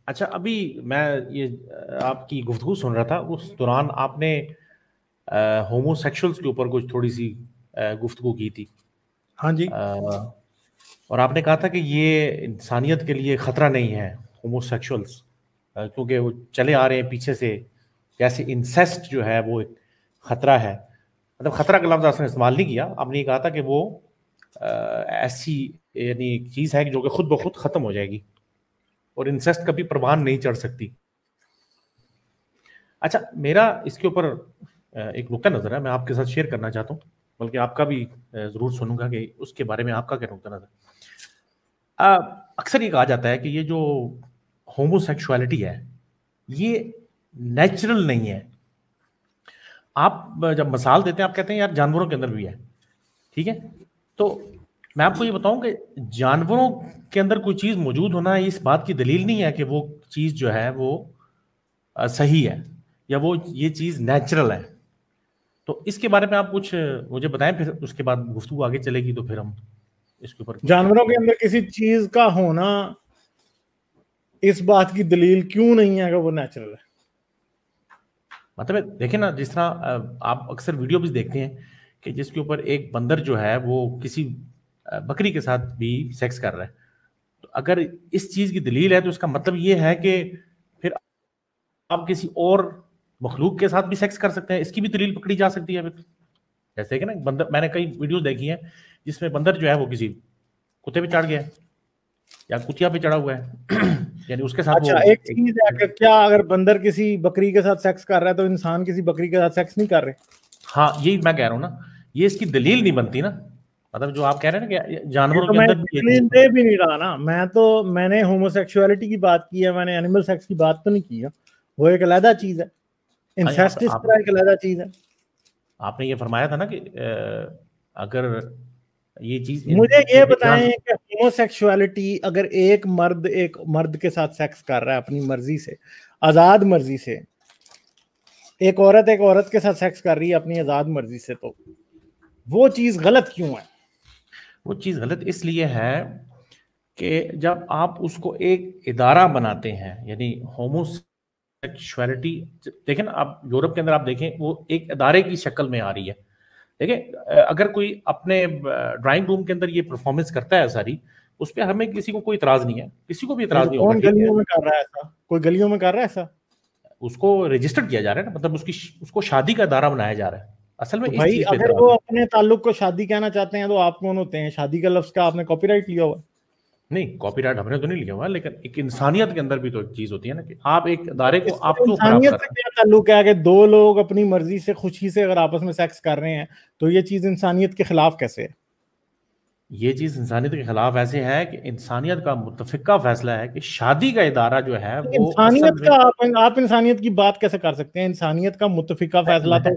اچھا ابھی میں یہ آپ کی گفتگو سن رہا تھا، اس دوران آپ نے ہومو سیکشولز کے اوپر کچھ تھوڑی سی گفتگو کی تھی. ہاں جی. اور آپ نے کہا تھا کہ یہ انسانیت کے لیے خطرہ نہیں ہے ہومو سیکشولز، کیونکہ وہ چلے آ رہے ہیں پیچھے سے، جیسے انسیسٹ جو ہے وہ ایک خطرہ ہے. مطلب خطرہ کا لفظ آپ نے استعمال نہیں کیا، آپ نے یہ کہا تھا کہ وہ ایسی یعنی ایک چیز ہے جو کہ خود بخود ختم ہو جائے گی اور انسیسٹ کبھی پروان نہیں چڑھ سکتی. اچھا میرا اس کے اوپر ایک نقطہ نظر ہے، میں آپ کے ساتھ شیئر کرنا چاہتا ہوں، بلکہ آپ کا بھی ضرور سنوں گا کہ اس کے بارے میں آپ کا کیا نقطہ نظر. اکثر یہ کہا جاتا ہے کہ یہ جو ہومو سیکشوالٹی ہے یہ نیچرل نہیں ہے. آپ جب مثال دیتے ہیں آپ کہتے ہیں یار جانوروں کے اندر بھی ہے، ٹھیک ہے، تو میں آپ کو یہ بتاؤں کہ جانوروں کے اندر کوئی چیز موجود ہونا اس بات کی دلیل نہیں ہے کہ وہ چیز جو ہے وہ صحیح ہے یا وہ یہ چیز نیچرل ہے. تو اس کے بارے میں آپ کچھ مجھے بتائیں، پھر اس کے بعد گفتگو آگے چلے گی تو پھر ہم اس کے اوپر. جانوروں کے اندر کسی چیز کا ہونا اس بات کی دلیل کیوں نہیں ہے کہ وہ نیچرل ہے؟ مطلب دیکھیں نا، جس طرح آپ اکثر ویڈیو بھی دیکھتے ہیں کہ جس کے اوپر ایک بندر جو ہے وہ کسی بکری کے ساتھ بھی سیکس کر رہا ہے، تو اگر اس چیز کی دلیل ہے تو اس کا مطلب یہ ہے کہ پھر آپ کسی اور مخلوق کے ساتھ بھی سیکس کر سکتے ہیں، اس کی بھی دلیل پکڑی جا سکتی ہے. جیسے کہ نا بندر، میں نے کئی ویڈیوز دیکھی ہیں جس میں بندر جو ہے وہ کسی کتے پہ چڑھ گیا ہے یا کتیا پہ چڑھا ہوا ہے یعنی اس کے ساتھ. اچھا ایک چیز ہے کہ کیا اگر بندر کسی بکری کے ساتھ سیکس کر رہا ہے تو انسان کسی بکری کے ساتھ سیکس نہیں کر رہے؟ ہاں یہی میں کہہ رہا ہوں نا، یہ اس کی دلیل نہیں بنتی نا. مطلب جو آپ کہہ رہے ہیں نا کہ جانوروں کے اندر دلیل بھی نہیں رہا نا. میں نے ہومو سیکشوالٹی کی بات کی ہے، میں نے اینیمل سیکس کی بات تو نہیں کی ہے. وہ ایک علیحدہ چیز ہے، انسیسٹ اس طرح ایک علیحدہ چیز ہے. آپ نے یہ فرمایا تھا نا کہ اگر یہ چیز، مجھے یہ بتائیں کہ ہومو سیکشوالٹی اگر ایک مرد کے ساتھ سیکس کر رہا ہے اپنی مرضی سے، آزاد مرضی سے، ایک عورت کے ساتھ سیکس کر رہی ہے اپنی آزاد مرضی سے، تو وہ چیز غلط کیوں ہے؟ وہ چیز غلط اس لیے ہے کہ جب آپ اس کو ایک ادارہ بناتے ہیں، یعنی ہومو سیکشوالٹی دیکھیں نا آپ یورپ کے اندر، آپ دیکھیں وہ ایک ادارے کی شکل میں آ رہی ہے. دیکھیں اگر کوئی اپنے ڈرائنگ روم کے اندر یہ پرفارمنس کرتا ہے ساری، اس پہ ہمیں کسی کو کوئی اعتراض نہیں ہے، کسی کو بھی اعتراض نہیں ہوگا. کون گلیوں میں کر رہا ہے ایسا؟ کوئی گلیوں میں کر رہا ہے ایسا؟ اس کو رجسٹر کیا جا رہا ہے نا، مطلب اس کو شادی کا ادارہ بنایا جا رہا ہے. اصل میں اس چیز پہ اگر وہ اپنے تعلق کو شادی کہنا چاہتے ہیں تو آپ کون ہوتے ہیں؟ شادی کا لفظ کا آپ نے کاپی رائٹ لیا ہوا؟ نہیں کاپی رائٹ ہم نے تو نہیں لیا ہوا، لیکن ایک انسانیت کے اندر بھی تو ایک چیز ہوتی ہے نا کہ آپ ایک ادارے کو آپ کیوں خراب انسانیت کر سے رہے ہیں. کیا تعلق ہے کہ دو لوگ اپنی مرضی سے خوشی سے اگر آپس میں سیکس کر رہے ہیں تو یہ چیز انسانیت کے خلاف کیسے ہے؟ یہ چیز انسانیت کے خلاف ایسے ہے کہ انسانیت کا متفقہ فیصلہ ہے کہ شادی کا ادارہ جو ہے وہ انسانیت کا آپ انسانیت کی بات کیسے کر سکتے ہیں؟ انسانیت کا متفقہ فیصلہ تو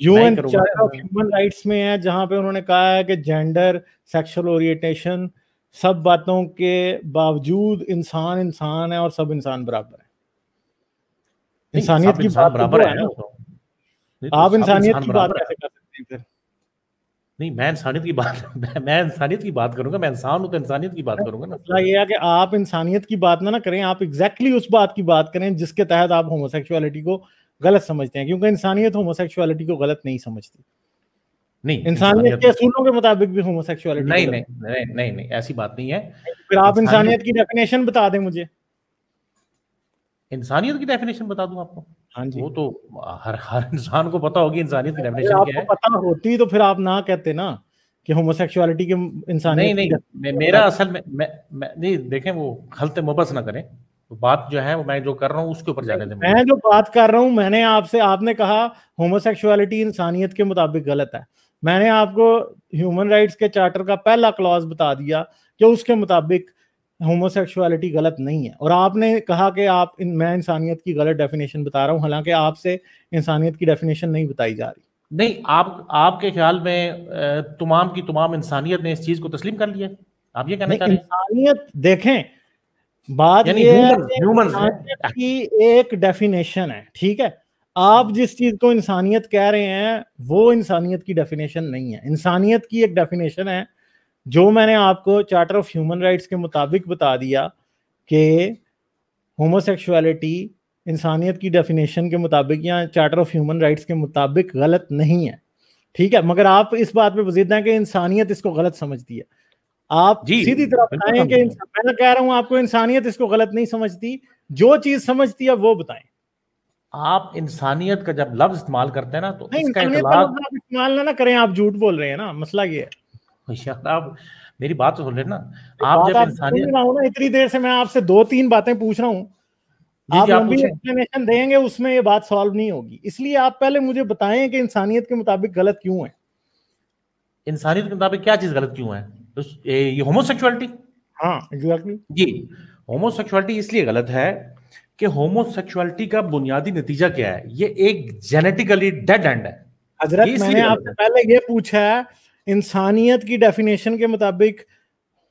UN charter of human rights میں ہے، جہاں پہ انہوں نے کہا ہے کہ جینڈر، سیکشل اورینٹیشن، سب باتوں کے باوجود انسان ہے اور سب انسان برابر ہیں. انسانیت کی بات برابر ہے نا. آپ انسانیت کی بات کیسے کر سکتے ہیں پھر؟ نہیں میں انسانیت کی بات کروں گا، میں انسان ہوں تو انسانیت کی بات کروں گا نا. مسئلہ یہ ہے کہ آپ انسانیت کی بات نہ کریں، آپ ایگزیکٹلی اس بات کی بات کریں جس کے تحت آپ ہومو سیکشوالٹی کو غلط سمجھتے ہیں، کیونکہ انسانیت ہومو سیکشوالٹی کو غلط نہیں سمجھتی. نہیں انسانیت کے اصولوں کے مطابق بھی ہومو سیکشوالٹی نہیں ایسی بات نہیں ہے. پھر آپ انسانیت کی ڈیفینیشن بتا دیں مجھے. انسانیت کی ڈیفینیشن بتا دوں آپ کو؟ ہاں جی، وہ تو ہر انسان کو پتا ہوگی انسانیت کی ڈیفینیشن کیا ہے. آپ کو پتا ہوتی تو پھر آپ نہ کہتے نا کہ ہومو سیکشوالٹی کے انسانیت نہیں میرا اصل میں نہیں، دیکھیں وہ خلط مبس نہ کریں، بات جو ہے میں جو کر رہا ہوں اس کے اوپر جانے دیں. میں جو بات کر رہا ہوں، میں نے آپ نے کہا ہومو سیکشوالٹی انسانیت کے مطابق غلط ہے. میں نے آپ کو ہیومن رائٹس کے چارٹر کا پہلا کلاز بتا دیا کہ اس کے مطابق ہومو سیکشوالٹی غلط نہیں ہے، اور آپ نے کہا کہ میں انسانیت کی غلط ڈیفینیشن بتا رہا ہوں، حالانکہ آپ سے انسانیت کی ڈیفینیشن نہیں بتائی جا رہی. نہیں، آپ کے خیال میں تمام کی تمام انسانیت نے اس چیز کو تسلیم کر لیا؟ آپ یہ کہنا چاہ رہے ہیں؟ انسانیت دیکھیں، بات یہ ہے کہ انسانیت کی ایک ڈیفینیشن ہے، ٹھیک ہے. آپ جس چیز کو انسانیت کہہ رہے ہیں وہ انسانیت کی ڈیفینیشن نہیں ہے. انسانیت کی ایک ڈیفینیشن ہے جو میں نے آپ کو چارٹر آف ہیومن رائٹس کے مطابق بتا دیا کہ ہوموسیکشوالٹی انسانیت کی ڈیفینیشن کے مطابق یا چارٹر آف ہیومن رائٹس کے مطابق غلط نہیں ہے, ٹھیک ہے, مگر آپ اس بات پہ وزید ہیں کہ انسانیت اس کو غلط سمجھتی ہے. آپ سیدھی طرح بتائیں کہ میں کہہ رہا ہوں آپ کو انسانیت اس کو غلط نہیں سمجھتی, جو چیز سمجھتی ہے وہ بتائیں. آپ انسانیت کا جب لفظ استعمال کرتے ہیں نا تو اس کا استعمال نہ کریں, آپ جھوٹ بول رہے ہیں نا, مسئلہ یہ ہے. آپ میری بات تو سن لیں نا, آپ جب انسانیت, اتنی دیر سے میں آپ سے 2-3 باتیں پوچھ رہا ہوں, آپ لمبی ایکسپلینیشن دیں گے, اس میں یہ بات سالو نہیں ہوگی. اس لیے آپ پہلے مجھے بتائیں کہ انسانیت کے مطابق غلط کیوں ہے. انسانیت کے مطابق کیا چیز غلط کیوں ہے؟ یہ ہوموسیکشوالٹی. ہاں ایگزیکٹلی جی, ہوموسیکشوالٹی اس لیے غلط ہے کہ ہوموسیکشوالٹی کا بنیادی نتیجہ کیا ہے؟ یہ ایک جینیٹیکلی ڈیڈ اینڈ ہے. حضرت میں نے آپ سے پہلے یہ پوچھا ہے انسانیت کی ڈیفینیشن کے مطابق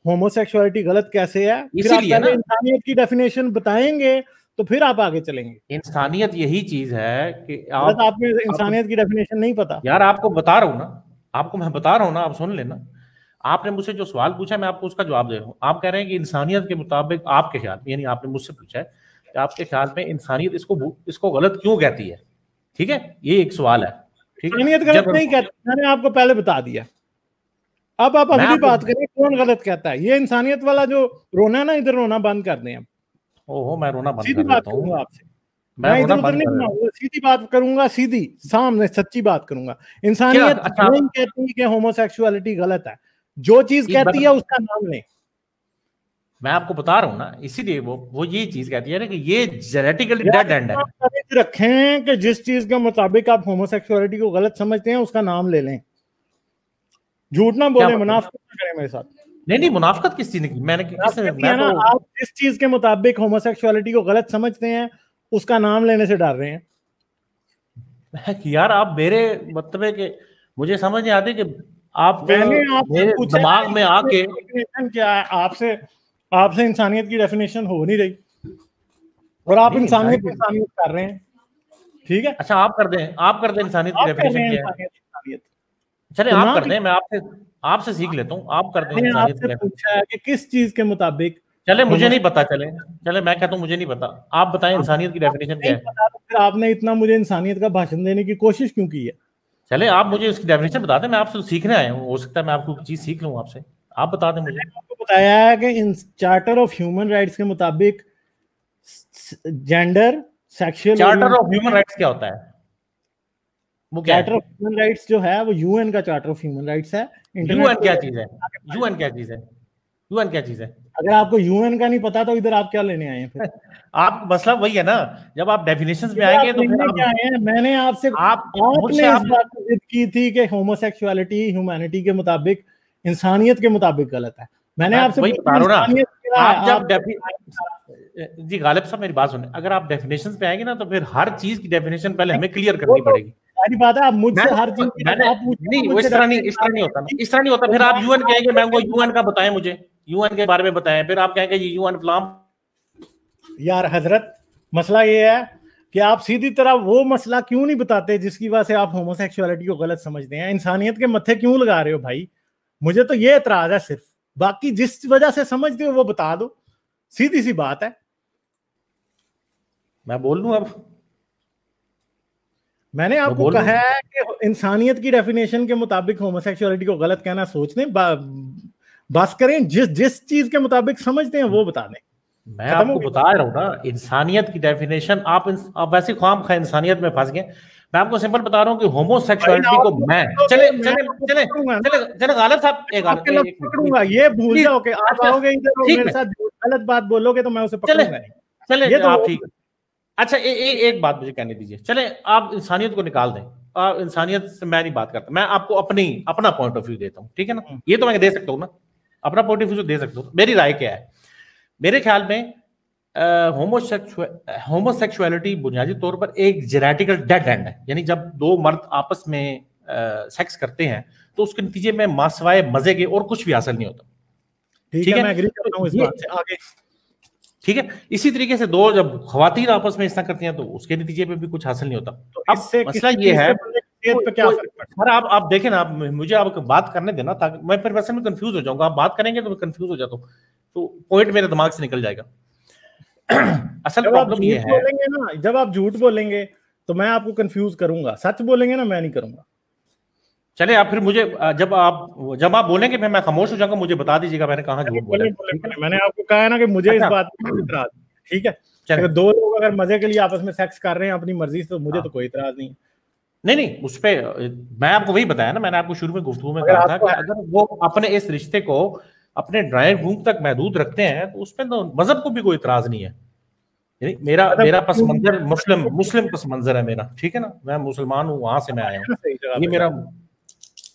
ہوموسیکشوالٹی غلط کیسے ہے, پھر آپ پہلے انسانیت کی ڈیفینیشن بتائیں گے تو پھر آپ آگے چلیں گے. انسانیت یہی چیز ہے کہ آپ کو انسانیت کی ڈیفینیشن نہیں پتا. یار آپ کو بتا رہا ہوں نا, آپ کو میں بتا رہا ہوں نا, آپ سن لینا. آپ نے مجھ سے جو سوال پوچھا میں آپ کو اس کا جواب دے رہا ہوں. آپ کہہ رہے ہیں کہ انسانیت کے مطابق آپ کے خیال میں, یعنی آپ نے مجھ سے پوچھا ہے کہ آپ کے خیال میں انسانیت اس کو غلط کیوں کہتی ہے, ٹھیک ہے, یہ ایک سوال ہے. انسانیت غلط نہیں کہتی, میں نے آپ کو پہلے بتا دیا. اب آپ اگلی بات کریں کون غلط کہتا ہے. یہ انسانیت والا جو رونا ہے نا, ادھر رونا بند کر دیں. اب میں رونا بند سیدھی بات کروں گا آپ سے, میں ادھر ادھر نہیں بناؤں گا, سیدھی بات کروں گا, سیدھی سامنے سچی بات کروں گا. انسانیت نہیں کہتی کہ ہوموسیکشوالٹی غلط ہے, جو چیز کہتی ہے اس کا نام لیں. میں آپ کو بتا رہا ہوں نا, اسی لیے وہ یہ چیز کہتی ہے نا کہ یہ جینیٹیکلی ڈیڈ اینڈ ہے. رکھیں کہ جس چیز کے مطابق آپ ہوموسیکشوالٹی کو غلط سمجھتے ہیں اس کا نام لے لیں. جھوٹ نہ بولیں, منافقت نہ کریں میرے ساتھ. نہیں, منافقت کس چیز نے کی؟ میں نے آپ جس چیز کے مطابق ہوموسیکشوالٹی کو غلط سمجھتے ہیں اس کا نام لینے سے ڈر رہے ہیں. یار آپ میرے مطلب ہے کہ مجھے سمجھ نہیں آتی کہ آپ دماغ میں آ کے کیا ہے, آپ سے انسانیت کی ڈیفینیشن ہو نہیں رہی اور آپ انسانیت کر رہے ہیں. ٹھیک ہے, اچھا آپ کر دیں انسانیت کی ڈیفینیشن کیا ہے. چلے آپ کر دیں, میں آپ سے سیکھ لیتا ہوں. آپ کر دیں انسانیت کی ڈیفینیشن کہ کس چیز کے مطابق. چلے مجھے نہیں پتا, چلے میں کہتا ہوں مجھے نہیں پتا, آپ بتائیں انسانیت کی ڈیفینیشن کیا ہے. پھر آپ نے اتنا مجھے انسانیت کا بھاشن دینے کی کوشش کیوں کی ہے؟ چلے آپ مجھے اس کی ڈیفینیشن بتا دیں, میں آپ سے سیکھنے آیا ہوں, ہو سکتا ہے میں آپ کو چیز سیکھ لوں آپ سے. آپ بتا دیں مجھے. آپ کو بتایا ہے کہ چارٹر آف ہیومن رائٹس کے مطابق gender sexual. Charter of human rights کیا ہوتا ہے؟ وہ چارٹر آف ہیومن رائٹس جو ہے وہ یو این کا چارٹر آف ہیومن رائٹس ہے. یو این کیا چیز ہے؟ یو این کیا چیز ہے؟ یو این کیا چیز ہے؟ اگر آپ کو یو این کا نہیں پتا تو ادھر آپ کیا لینے آئے ہیں پھر؟ آپ مسئلہ وہی ہے نا, جب آپ ڈیفینیشنز میں آئیں گے تو پھر میں نے آپ سے اس بات کو ضد کی تھی کہ ہوموسیکشوالٹی ہیومینٹی کے مطابق انسانیت کے مطابق غلط ہے. میں نے آپ سے جی غالب صاحب میری بات سنیں, اگر آپ ڈیفینیشنز پہ آئیں گے نا تو پھر ہر چیز کی ڈیفینیشن پہلے ہمیں کلیئر کرنی پڑے گی. ساری بات ہے, آپ مجھ سے ہر چیز نہیں, اس طرح نہیں ہوتا نا, اس طرح نہیں ہوتا. پھر آپ یو این کہیں گے, میں وہ یو این کا بتائیں, مجھے یو این کے بارے میں بتائیں, پھر آپ کہیں گے یہ یو این فلام. یار حضرت مسئلہ یہ ہے کہ آپ سیدھی طرح وہ مسئلہ کیوں نہیں بتاتے جس کی وجہ سے آپ ہوموسیکشوالٹی کو غلط سمجھتے ہیں. انسانیت کے متھے کیوں لگا رہے ہو بھائی؟ مجھے تو یہ اعتراض ہے صرف, باقی جس وجہ سے سمجھتے ہو وہ بتا دو, سیدھی سی بات ہے. میں بول لوں اب؟ میں نے آپ کو کہا ہے کہ انسانیت کی ڈیفینیشن کے مطابق ہوموسیکشوالٹی کو غلط کہنا سوچ دیں, بس کریں جس چیز کے مطابق سمجھتے ہیں وہ بتا دیں. میں آپ کو بتا رہا ہوں نا انسانیت کی ڈیفینیشن, آپ ویسے خواہم خواہ انسانیت میں پھنس گئے. میں آپ کو سمپل بتا رہا ہوں کہ ہوموسیکشوالٹی کو میں چلے غالب صاحب یہ بھول جاؤ کہ آپ آؤ گے ادھر میرے ساتھ غلط بات بولو گے تو میں اسے پکڑوں گا. چلے آپ ٹھیک. اچھا ایک بات مجھے کہنے دیجیے, چلے آپ انسانیت کو نکال دیں, انسانیت سے میں نہیں بات کرتا, میں آپ کو اپنا پوائنٹ آف ویو دیتا ہوں, ٹھیک ہے نا. یہ تو میں دے سکتا ہوں نا, اپنا پوائنٹ آف ویو دے سکتا ہوں. میری رائے کیا ہے؟ میرے خیال میں ہوموسیکشوالٹی بنیادی طور پر ایک جینیٹیکل ڈیڈ اینڈ ہے. یعنی جب دو مرد آپس میں سیکس کرتے ہیں تو اس کے نتیجے میں ماسوائے مزے کے اور کچھ بھی حاصل نہیں ہوتا. ٹھیک ہے, ٹھیک ہے. اسی طریقے سے دو جب خواتین آپس میں اس طرح کرتی ہیں تو اس کے نتیجے میں بھی کچھ حاصل نہیں ہوتا. اب مسئلہ یہ ہے, سر آپ دیکھیں نا, آپ مجھے آپ بات کرنے دینا تاکہ میں پھر ویسے میں کنفیوز ہو جاؤں گا. آپ بات کریں گے تو میں کنفیوز ہو جاتا ہوں, تو پوائنٹ میرے دماغ سے نکل جائے گا. اصل پرابلم یہ ہے نا، جب آپ جھوٹ بولیں گے تو میں آپ کو کنفیوز کروں گا، سچ بولیں گے نا میں نہیں کروں گا. چلے آپ پھر مجھے جب آپ بولیں گے پھر میں خاموش ہو جاؤں گا، مجھے بتا دیجیے گا میں نے کہاں جھوٹ بولا. میں نے آپ کو کہا ہے نا کہ مجھے اس بات پر اعتراض، ٹھیک ہے، اگر دو لوگ اگر مزے کے لیے آپس میں سیکس کر رہے ہیں اپنی مرضی سے تو مجھے تو کوئی اعتراض نہیں. نہیں اس پہ میں آپ کو وہی بتایا نا، میں نے آپ کو شروع میں گفتگو میں کہا تھا کہ اگر وہ اپنے اس رشتے کو اپنے ڈرائنگ روم تک محدود رکھتے ہیں تو اس پہ تو مذہب کو بھی کوئی اعتراض نہیں ہے. یعنی میرا پس منظر مسلم پس منظر ہے میرا، ٹھیک ہے نا، میں مسلمان ہوں، وہاں سے میں آیا ہوں. یہ میرا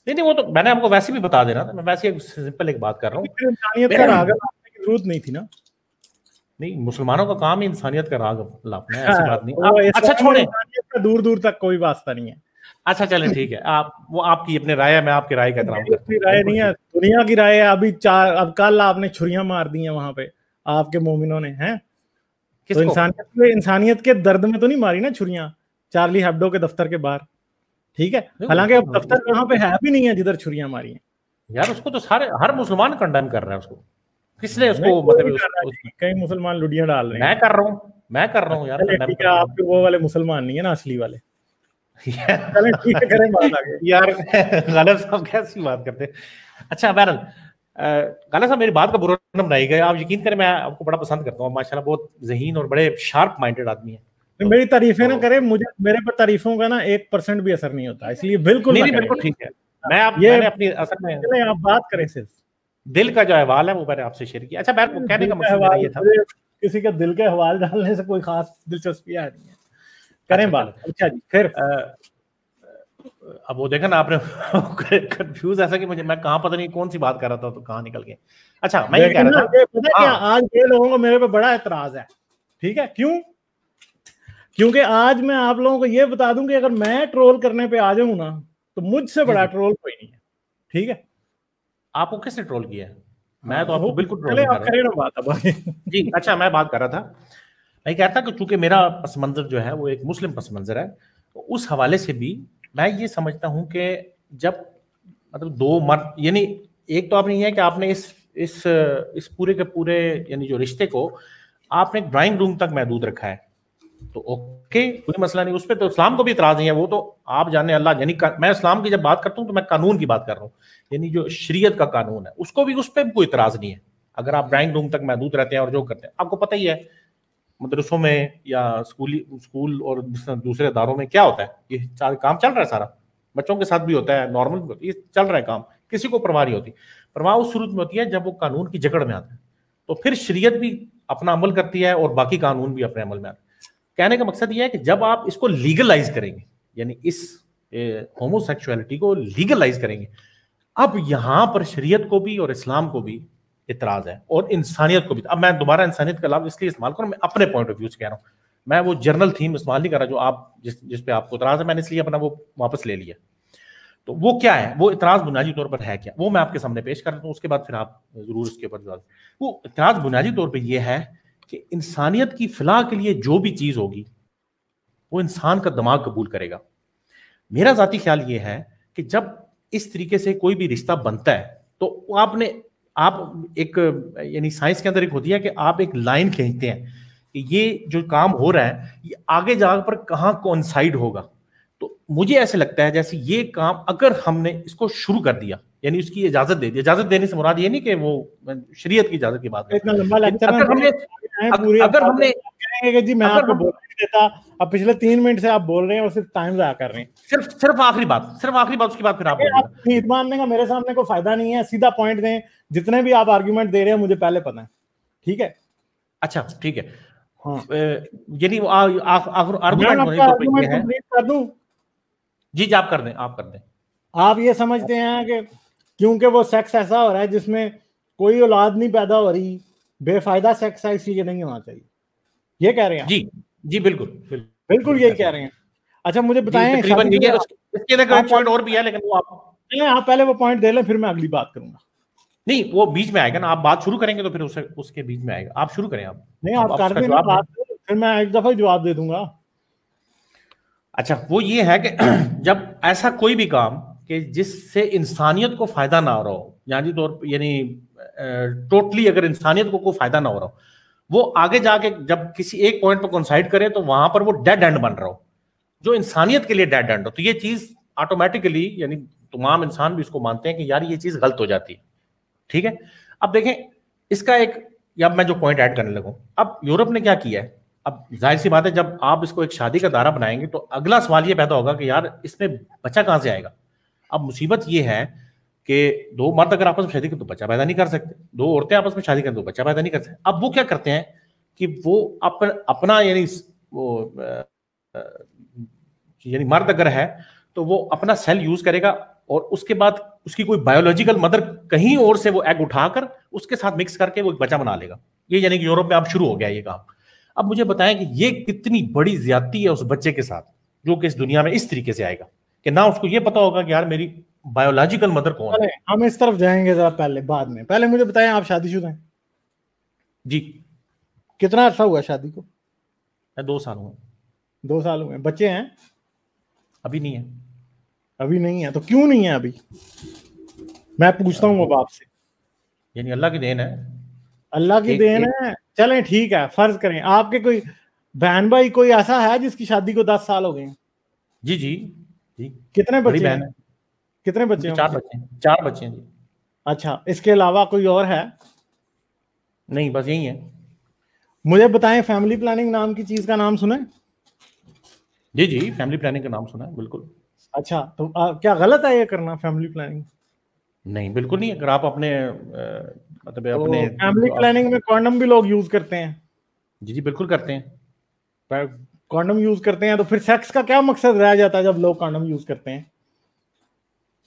نہیں وہ تو میں نے آپ کو ویسے بھی بتا دینا تھا، میں ویسے سمپل ایک بات کر رہا ہوں. انسانیت کا راگ لاپنے کی ضرورت نہیں تھی نا. نہیں، مسلمانوں کا کام ہی انسانیت کا راگ لاپنا ہے، ایسی بات نہیں. اچھا چھوڑیں، دور دور تک کوئی واسطہ نہیں ہے. اچھا چلیں ٹھیک ہے، آپ کی اپنے رائے ہے، میں آپ کی رائے کا احترام کرتا ہوں. رائے نہیں ہے، دنیا کی رائے ہے. اب کل آپ نے چھریاں مار دی ہیں وہاں پہ آپ کے مومنوں نے، ہیں تو انسانیت کے درد میں تو نہیں ماری نا چھریاں چارلی ہیبڈو کے دفتر کے باہر، ٹھیک ہے. حالانکہ اب دفتر وہاں پہ ہے بھی نہیں ہے جدھر چھریاں ماری ہیں. یار اس کو تو ہر مسلمان کنڈیم کر رہا ہے، اس کو کس لیے اس کو مطلب کئی مسلمان لڈیاں ڈال رہے ہیں. میں کر رہا ہوں یار. آپ کے وہ والے مسلمان نہیں ہے نا اصلی والے. یار غالب صاحب کیسی بات کرتے. اچھا بہرحال غالب صاحب میری بات کا برا نہ بنائی گئے. آپ یقین کریں میں آپ کو بڑا پسند کرتا ہوں، ماشاءاللہ بہت ذہین اور بڑے شارپ مائنڈیڈ آدمی ہیں. میری تعریفیں نہ کریں، میرے پر تعریفوں کا نا 1% بھی اثر نہیں ہوتا، اس لیے بالکل ٹھیک ہے. میں نے اپنی اصل میں آپ بات کریں، صرف دل کا جو احوال ہے وہ میں نے آپ سے شیئر کیا. اچھا بہرحال کہنے کا مقصد میرا یہ تھا، کسی کے دل کے حوال ڈالنے سے کوئی خاص دلچسپی نہیں ہے، کریں بات. اچھا جی، پھر اب وہ دیکھا نا آپ نے کنفیوز ایسا کہ میں کہاں پتہ نہیں کون سی بات کر رہا تھا تو کہاں نکل گیا. اچھا میں یہ کہہ رہا تھا آج یہ لوگوں کو میرے پہ بڑا اعتراض ہے، ٹھیک ہے. کیونکہ آج میں آپ لوگوں کو یہ بتا دوں کہ اگر میں ٹرول کرنے پہ آ جاؤں نا تو مجھ سے بڑا ٹرول کوئی نہیں ہے، ٹھیک ہے. آپ کو کس نے ٹرول کیا ہے؟ میں تو آپ کو بالکل ٹرول نہیں کر رہا. جی اچھا میں بات کر رہا تھا، میں کہتا کہ چونکہ میرا پس منظر جو ہے وہ ایک مسلم پس منظر ہے، تو اس حوالے سے بھی میں یہ سمجھتا ہوں کہ جب مطلب دو مرد، یعنی ایک تو آپ نے یہ ہے کہ آپ نے اس پورے کے پورے یعنی جو رشتے کو آپ نے ڈرائنگ روم تک محدود رکھا ہے، تو اوکے کوئی مسئلہ نہیں، اس پہ تو اسلام کو بھی اعتراض نہیں ہے. وہ تو آپ جانے اللہ، یعنی میں اسلام کی جب بات کرتا ہوں تو میں قانون کی بات کر رہا ہوں، یعنی جو شریعت کا قانون ہے اس پہ بھی کوئی اعتراض نہیں ہے. اگر آپ ڈرائنگ روم تک محدود رہتے ہیں اور جو کرتے ہیں، آپ کو پتہ ہی ہے مدرسوں میں یا اسکول اور دوسرے اداروں میں کیا ہوتا ہے، یہ کام چل رہا ہے سارا، بچوں کے ساتھ بھی ہوتا ہے، نارمل یہ چل رہا ہے کام، کسی کو پرواہ نہیں ہوتی. پرواہ اس صورت میں ہوتی ہے جب وہ قانون کی جکڑ میں آتا ہے، تو پھر شریعت بھی اپنا عمل کرتی ہے اور باقی قانون بھی اپنے عمل میں آتا ہے. کہنے کا مقصد یہ ہے کہ جب آپ اس کو لیگلائز کریں گے، یعنی اس ہومو سیکشولیٹی کو لیگلائز کریں گے، اب یہاں پر شریعت کو بھی اور اسلام کو بھی اعتراض ہے اور انسانیت کو بھی. اب میں دوبارہ انسانیت کا لفظ اس لیے استعمال کروں، میں اپنے پوائنٹ آف ویو سے کہہ رہا ہوں، میں وہ جرنل تھیم استعمال نہیں کر رہا جو آپ جس پہ آپ کو اعتراض ہے، میں نے اس لیے اپنا وہ واپس لے لیا. تو وہ کیا ہے، وہ اعتراض بنیادی طور پر ہے کیا، وہ میں آپ کے سامنے پیش کر دیتا ہوں، اس کے بعد پھر آپ ضرور اس کے اوپر جواب. وہ اعتراض بنیادی طور پہ یہ ہے کہ انسانیت کی فلاح کے لیے جو بھی چیز ہوگی وہ انسان کا دماغ قبول کرے گا. میرا ذاتی خیال یہ ہے کہ جب اس طریقے سے کوئی بھی رشتہ بنتا ہے تو آپ ایک یعنی سائنس کے اندر ایک ہوتی ہے کہ آپ ایک لائن کھینچتے ہیں کہ یہ جو کام ہو رہا ہے یہ آگے جا پر کہاں کوانسائڈ ہوگا. تو مجھے ایسے لگتا ہے جیسے یہ کام اگر ہم نے اس کو شروع کر دیا، یعنی اس کی اجازت دے دی، اجازت دینے سے مراد یہ نہیں کہ وہ شریعت کی اجازت کی بات ہے، اگر ہم نے جی میں آپ کو بول دیتا، اب پچھلے 3 منٹ سے آپ بول رہے ہیں اور صرف ٹائم ضائع کر رہے ہیں. صرف آخری بات اس کے بعد پھر آپ ماننے کا میرے سامنے کوئی فائدہ نہیں ہے، سیدھا پوائنٹ دیں. جتنے بھی آپ آرگیومنٹ دے رہے ہیں مجھے پہلے پتہ ہے، ٹھیک ہے. اچھا ٹھیک ہے، یعنی آرگومنٹ کر دوں. جی آپ کر دیں. آپ یہ سمجھتے ہیں کہ کیونکہ وہ سیکس ایسا ہو رہا ہے جس میں کوئی اولاد نہیں پیدا ہو رہی، بے فائدہ سیکس ہے، اس لیے نہیں ہونا چاہیے، یہ کہہ رہے ہیں؟ جی بالکل یہی کہہ رہے ہیں. اچھا مجھے بتائیں، اس کے لیے کوئی پوائنٹ اور بھی ہے، لیکن وہ آپ پہلے وہ پوائنٹ دے لیں پھر میں اگلی بات کروں گا. نہیں وہ بیچ میں آئے گا نا، آپ بات شروع کریں گے تو پھر اس کے بیچ میں آئے گا. آپ شروع کریں. آپ کر دیں بات، پھر میں ایک دفعہ جواب دے دوں گا. اچھا وہ یہ ہے کہ جب ایسا کوئی بھی کام کہ جس سے انسانیت کو فائدہ نہ ہو رہا ہو، یعنی ٹوٹلی اگر انسانیت کو کوئی فائدہ نہ ہو رہا ہو، وہ آگے جا کے جب کسی ایک پوائنٹ پہ کنسائڈ کرے تو وہاں پر وہ ڈیڈ اینڈ بن رہا ہو, جو انسانیت کے لیے ڈیڈ اینڈ ہو. تو یہ چیز آٹومیٹیکلی یعنی تمام انسان بھی اس کو مانتے ہیں کہ یار یہ چیز غلط ہو جاتی ہے. ٹھیک ہے, اب دیکھیں اس کا ایک, یا میں جو پوائنٹ ایڈ کرنے لگوں, اب یورپ نے کیا کیا ہے, اب ظاہر سی بات ہے جب آپ اس کو ایک شادی کا دائرہ بنائیں گے تو اگلا سوال یہ پیدا ہوگا کہ یار اس میں بچہ کہاں سے آئے گا. اب مصیبت یہ ہے کہ دو مرد اگر آپس میں شادی کریں تو بچہ پیدا نہیں کر سکتے, دو عورتیں آپس میں شادی کریں تو بچہ پیدا نہیں کر سکتے. اب وہ کیا کرتے ہیں کہ وہ اپنا یعنی وہ یعنی مرد اگر ہے تو وہ اپنا سیل یوز کرے گا اور اس کے بعد اس کی کوئی بایولوجیکل مدر کہیں اور سے وہ ایگ اٹھا کر اس کے ساتھ مکس کر کے وہ ایک بچہ بنا لے گا. یہ یعنی کہ یورپ میں اب شروع ہو گیا یہ کام. اب مجھے بتائیں کہ یہ کتنی بڑی زیادتی ہے اس بچے کے ساتھ جو کہ اس دنیا میں اس طریقے سے آئے گا کہ نہ اس کو یہ پتا ہوگا کہ یار میری بایولوجیکل مدر کون ہے. ہم اس طرف جائیں گے ذرا پہلے, بعد میں. پہلے مجھے بتائیں آپ شادی شدہ ہیں؟ جی. کتنا عرصہ ہوا شادی کو؟ 2 سال ہوئے. 2 سال ہوئے. بچے ہیں؟ ابھی نہیں ہے. ابھی نہیں ہے. تو کیوں نہیں ہے ابھی؟ میں پوچھتا ہوں اب آپ سے. یعنی اللہ کی دین ہے. اللہ کی دین ہے. چلیں ٹھیک ہے, فرض کریں آپ کے کوئی بہن بھائی کوئی ایسا ہے جس کی شادی کو 10 سال ہو گئے ہیں؟ جی جی جی. کتنے بچے ہیں؟ کتنے بچے ہیں؟ 4 بچے ہیں جی. اچھا, اس کے علاوہ کوئی اور ہے؟ نہیں, بس یہی ہے. مجھے بتائیں فیملی پلاننگ نام کی چیز کا نام سنیں؟ جی جی, فیملی پلاننگ کا نام سنا ہے بالکل. اچھا, تو کیا غلط ہے یہ کرنا فیملی پلاننگ؟ نہیں بالکل نہیں. اگر آپ اپنے مطلب اپنے فیملی پلاننگ میں کانڈم بھی لوگ یوز کرتے ہیں. جی جی بالکل کرتے ہیں. کانڈم یوز کرتے ہیں تو پھر سیکس کا کیا مقصد رہ جاتا ہے جب لوگ کانڈم یوز کرتے ہیں؟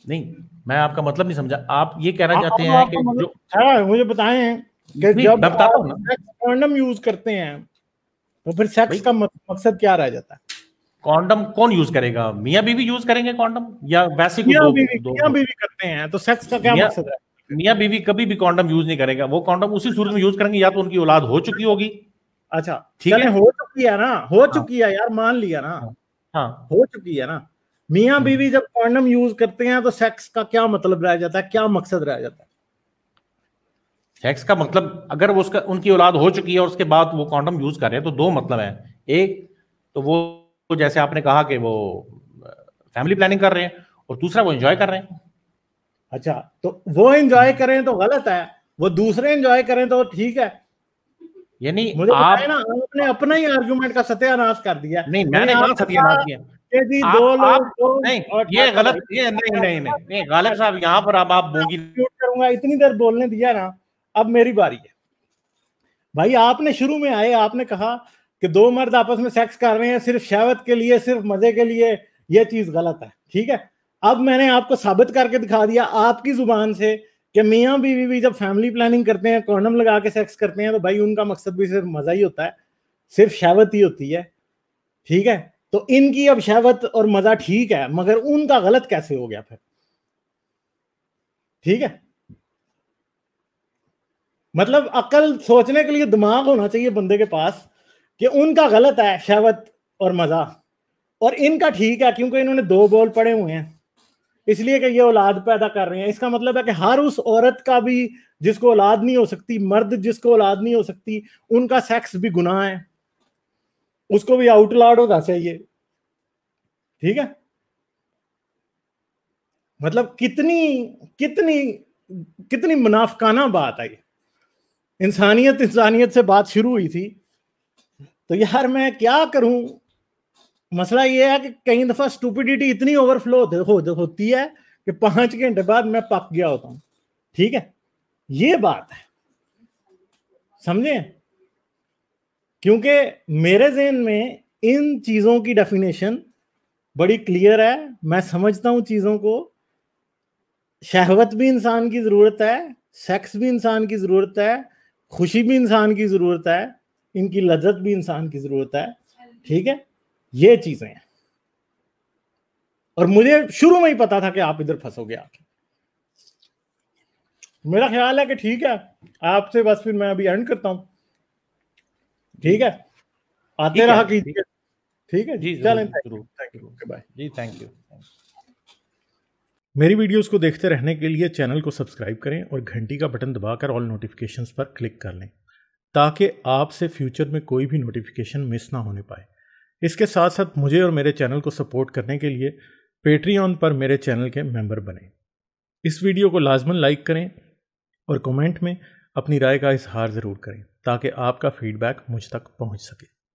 نہیں, میں آپ کا مطلب نہیں سمجھا. آپ یہ کہنا چاہتے ہیں کہ جو مجھے بتائیں کہ جب کانڈم یوز کرتے ہیں تو پھر سیکس کا مقصد کیا رہ جاتا ہے؟ کانڈم کون یوز کرے گا؟ میاں بیوی یوز کریں گے کانڈم, یا ویسے میاں بیوی کرتے ہیں تو سیکس کا کیا مقصد ہے؟ میاں بیوی کبھی بھی کانڈم یوز نہیں کرے گا. وہ کانڈم اسی صورت میں یوز کریں گے یا تو ان کی اولاد ہو چکی ہوگی. اچھا چلیں, ہو چکی ہے نا, ہو چکی ہے یار, مان لیا نا, ہاں ہو چکی ہے نا. میاں بیوی جب کانڈم یوز کرتے ہیں تو سیکس کا کیا مطلب رہ جاتا ہے, کیا مقصد رہ جاتا ہے؟ سیکس کا مطلب اگر وہ ان کی اولاد ہو چکی ہے اور اس کے بعد وہ کانڈم یوز کر رہے ہیں تو 2 مطلب ہیں. ایک تو وہ جیسے آپ نے کہا کہ وہ فیملی پلاننگ کر رہے ہیں, اور دوسرا وہ انجوائے کر رہے ہیں. اچھا, تو وہ انجوائے کریں تو غلط ہے, وہ دوسرے انجوائے کریں تو ٹھیک ہے. یعنی آپ نے اپنا ہی آرگومنٹ کا ستیہ ناش کر دیا. نہیں, میں نے کہاں ستیہ ناش کیا؟ یہ غلط, یہ نہیں غالب صاحب, یہاں پر اب آپ بونگی کروں گا. اتنی دیر بولنے دیا نا, اب میری باری ہے. بھائی آپ نے شروع میں آئے, آپ نے کہا کہ 2 مرد آپس میں سیکس کر رہے ہیں صرف شہوت کے لیے, صرف مزے کے لیے, یہ چیز غلط ہے. ٹھیک ہے, اب میں نے آپ کو ثابت کر کے دکھا دیا آپ کی زبان سے کہ میاں بیوی بھی جب فیملی پلاننگ کرتے ہیں, کانڈم لگا کے سیکس کرتے ہیں, تو بھائی ان کا مقصد بھی صرف مزہ ہی ہوتا ہے, صرف شہوت ہی ہوتی ہے. ٹھیک ہے, تو ان کی اب شہوت اور مزہ ٹھیک ہے, مگر ان کا غلط کیسے ہو گیا پھر؟ ٹھیک ہے, مطلب عقل سوچنے کے لیے دماغ ہونا چاہیے بندے کے پاس کہ ان کا غلط ہے شہوت اور مزہ, اور ان کا ٹھیک ہے کیونکہ انہوں نے 2 بول پڑے ہوئے ہیں, اس لیے کہ یہ اولاد پیدا کر رہے ہیں. اس کا مطلب ہے کہ ہر اس عورت کا بھی جس کو اولاد نہیں ہو سکتی, مرد جس کو اولاد نہیں ہو سکتی, ان کا سیکس بھی گناہ ہے, اس کو بھی آؤٹ لاڈ ہونا چاہیے. ٹھیک ہے, مطلب کتنی منافقانہ بات ہے. انسانیت سے بات شروع ہوئی تھی, تو یار میں کیا کروں. مسئلہ یہ ہے کہ کئی دفعہ اسٹوپیڈیٹی اتنی اوور فلو ہوتی ہے کہ 5 گھنٹے بعد میں پک گیا ہوتا ہوں. ٹھیک ہے, یہ بات ہے, سمجھیں, کیونکہ میرے ذہن میں ان چیزوں کی ڈیفینیشن بڑی کلیئر ہے. میں سمجھتا ہوں چیزوں کو. شہوت بھی انسان کی ضرورت ہے, سیکس بھی انسان کی ضرورت ہے, خوشی بھی انسان کی ضرورت ہے, ان کی لذت بھی انسان کی ضرورت ہے. ٹھیک ہے, یہ چیزیں ہیں, اور مجھے شروع میں ہی پتا تھا کہ آپ ادھر پھنسو گے. میرا خیال ہے کہ ٹھیک ہے, آپ سے بس پھر میں ابھی اینڈ کرتا ہوں. ٹھیک ہے, آتے رہا کیجیے. ٹھیک ہے جی, چلیں, بائے جی, تھینک یو. میری ویڈیوز کو دیکھتے رہنے کے لیے چینل کو سبسکرائب کریں اور گھنٹی کا بٹن دبا کر آل نوٹیفیکیشنز پر کلک کر لیں تاکہ آپ سے فیوچر میں کوئی بھی نوٹیفیکیشن مس نہ ہونے پائے۔ اس کے ساتھ ساتھ مجھے اور میرے چینل کو سپورٹ کرنے کے لیے پیٹریون پر میرے چینل کے ممبر بنیں۔ اس ویڈیو کو لازماً لائک کریں اور کمنٹ میں اپنی رائے کا اظہار ضرور کریں تاکہ آپ کا فیڈ بیک مجھ تک پہنچ سکے۔